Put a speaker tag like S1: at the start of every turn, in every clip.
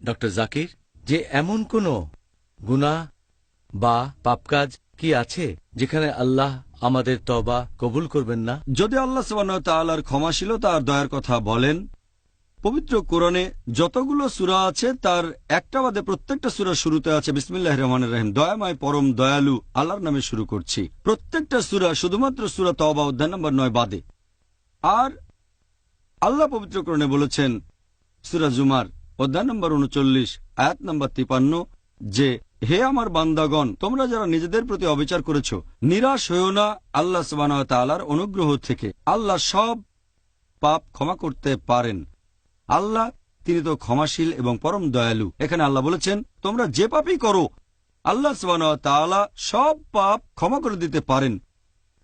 S1: Doctor Zakir, যে এমন কোন গুনাহ বা পাপ কাজ কি আছে যেখানে আল্লাহ আমাদের তওবা কবুল করবেন না?
S2: যদি আল্লাহ সুবহানাহু ওয়া তাআলার ক্ষমাশীলতা আর দয়ার কথা বলেন, পবিত্র কোরআনে যতগুলো সূরা আছে তার একটা বাদে প্রত্যেকটা সূরার শুরুতে আছে বিসমিল্লাহির রহমানির রহিম, দয়াময় পরম দয়ালু আল্লাহর নামে শুরু করছি। প্রত্যেকটা সূরা, শুধুমাত্র সূরা তওবা অধ্যায় নম্বর 9 বাদে। আর আল্লাহ পবিত্র কোরআনে বলেছেন সূরা জুমার অধ্যায় নম্বর 39 আয়াত নম্বর 53 যে, হে আমার বান্দাগণ, তোমরা যারা নিজেদের প্রতি অবিচার করেছ, নিরাশ হইও না আল্লাহ সুবহানাহু ওয়া তাআলার অনুগ্রহ থেকে। আল্লাহ সব পাপ ক্ষমা করতে পারেন। আল্লাহ তিনি তো ক্ষমাশীল এবং পরম দয়ালু। এখানে আল্লাহ বলেছেন তোমরা যে পাপই করো আল্লাহ সুবহানাহু ওয়া তাআলা সব পাপ ক্ষমা করে দিতে পারেন,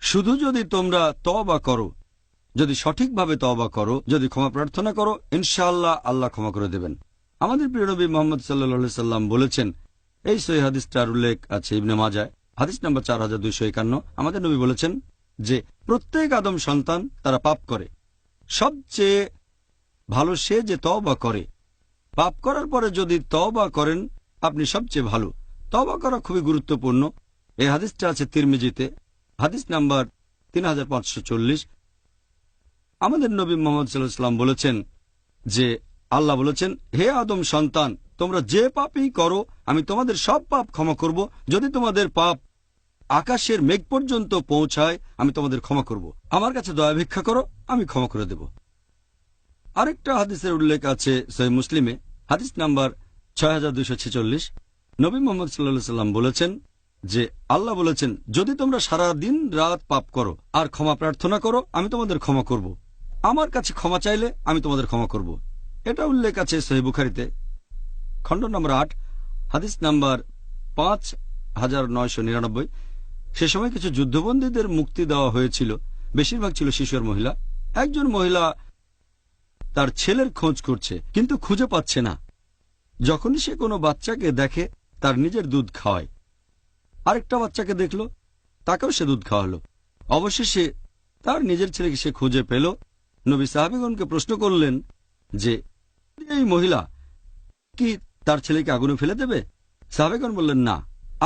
S2: শুধু যদি তোমরা তওবা করো। যদি সঠিকভাবে তওবা করো, যদি ক্ষমা প্রার্থনা করো, ইনশাআল্লাহ আল্লাহ ক্ষমা করে দেবেন। আমাদের প্রিয় নবী মুহাম্মদ সাল্লাল্লাহু আলাইহি সাল্লাম বলেছেন, এই সহিহ হাদিসটার উল্লেখ আছে ইবনে মাজায়, হাদিস নাম্বার 4251। আমাদের নবী বলেছেন যে প্রত্যেক আদম সন্তান তারা পাপ করে, সবচেয়ে ভালো সে যে তওবা করে। পাপ করার পরে যদি তওবা করেন আপনি সবচেয়ে ভালো। তওবা করা খুবই গুরুত্বপূর্ণ। এই হাদিসটা আছে তিরমিজিতে, হাদিস নাম্বার 3540। আমাদের নবী মুহাম্মদ সাল্লাল্লাহু আলাইহি ওয়াসাল্লাম বলেছেন যে আল্লাহ বলেছেন, হে আদম সন্তান, তোমরা যে পাপই করো আমি তোমাদের সব পাপ ক্ষমা করব। যদি তোমাদের পাপ আকাশের মেঘ পর্যন্ত পৌঁছায় আমি তোমাদের ক্ষমা করব। আমার কাছে দয়া ভিক্ষা করো, আমি ক্ষমা করে দেব। আরেকটা হাদিসের উল্লেখ আছে সহিহ মুসলিমে, হাদিস নাম্বার 6246। নবী মুহাম্মদ সাল্লাল্লাহু আলাইহি ওয়াসাল্লাম বলেছেন যে আল্লাহ বলেছেন, যদি তোমরা সারা দিন রাত পাপ করো আর ক্ষমা প্রার্থনা করো আমি তোমাদের ক্ষমা করব। আমার কাছে ক্ষমা চাইলে আমি তোমাদের ক্ষমা করব। এটা উল্লেখ আছে সহিহ বুখারীতে, খণ্ড নম্বর 8, হাদিস নাম্বার 5999। সে সময় কিছু যুদ্ধবন্দীদের মুক্তি দেওয়া হয়েছিল, বেশিরভাগ ছিল শিশু আর মহিলা। একজন মহিলা তার ছেলের খোঁজ করছে কিন্তু খুঁজে পাচ্ছে না। যখনই সে কোনো বাচ্চাকে দেখে তার নিজের দুধ খাওয়ায়। আরেকটা বাচ্চাকে দেখল, তাকেও সে দুধ খাওয়ালো। অবশেষে তার নিজের ছেলেকে সে খুঁজে পেল। নবী সাহাবীগণকে প্রশ্ন করলেন যে এই মহিলা কি তার ছেলেকে আগুনে ফেলে দেবে? সাহাবীগণ বললেন না,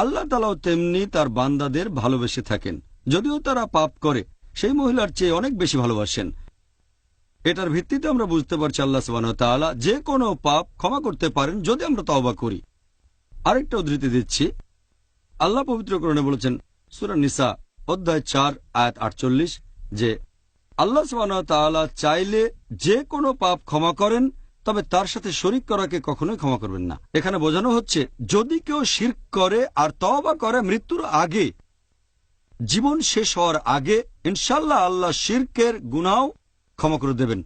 S2: আল্লাহ তাআলাও তেমনি তার বান্দাদের ভালোবেসে থাকেন। যদিও তারা পাপ করে সেই মহিলার চেয়ে অনেক বেশি ভালোবাসেন। এটার ভিত্তিতে আমরা বুঝতে পারছি আল্লাহ সুবহানাহু ওয়া তাআলা যে কোনো পাপ ক্ষমা করতে পারেন যদি আমরা তওবা করি। আরেকটা উদ্ধৃতি দিচ্ছি, আল্লাহ পবিত্র কোরআনে বলেছেন সূরা নিসা অধ্যায় 4 আয়াত 48 যে আল্লাহ সুবহানাহু ওয়া তাআলা চাইলে যে কোনো পাপ ক্ষমা করেন, তবে তার সাথে শরীক করাকে কখনোই ক্ষমা করবেন না। এখানে বোঝানো হচ্ছে যদি কেউ শিরক করে আর তওবা করে মৃত্যুর আগে, জীবন শেষ হওয়ার আগে, ইনশাআল্লাহ আল্লাহ শিরকের গুনাহ ক্ষমা করে দেবেন।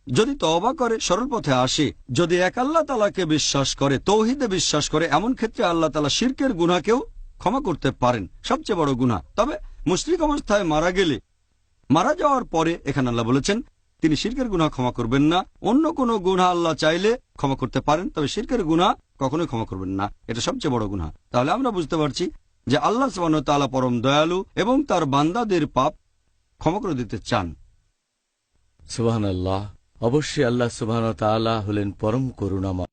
S2: যদি তওবা করে সরল পথে আসে, যদি এক আল্লাহ তাআলাকে বিশ্বাস করে, তৌহিদে বিশ্বাস করে, এমন ক্ষেত্রে আল্লাহ তাআলা শিরকের গুনাহকেও ক্ষমা করতে পারেন, সবচেয়ে বড় গুনাহ। তবে মুশরিক অবস্থায় মারা গেলে, মারা যাওয়ার পরে এখানে আল্লাহ বলেছেন তিনি শিরকের গুনাহ ক্ষমা করবেন না। অন্য কোনো গুনাহ আল্লাহ চাইলে ক্ষমা করতে পারেন, তবে শিরকের গুনাহ কখনোই ক্ষমা করবেন না। এটা সবচেয়ে বড় গুনাহ। তাহলে আমরা বুঝতে পারছি যে আল্লাহ সুবহানাহু ওয়া তাআলা পরম দয়ালু এবং তার বান্দাদের পাপ ক্ষমা করে দিতে চান।
S1: সুবহানাল্লাহ। অবশ্যই আল্লাহ সুবহানাহু ওয়া তাআলা হলেন পরম করুণাময়।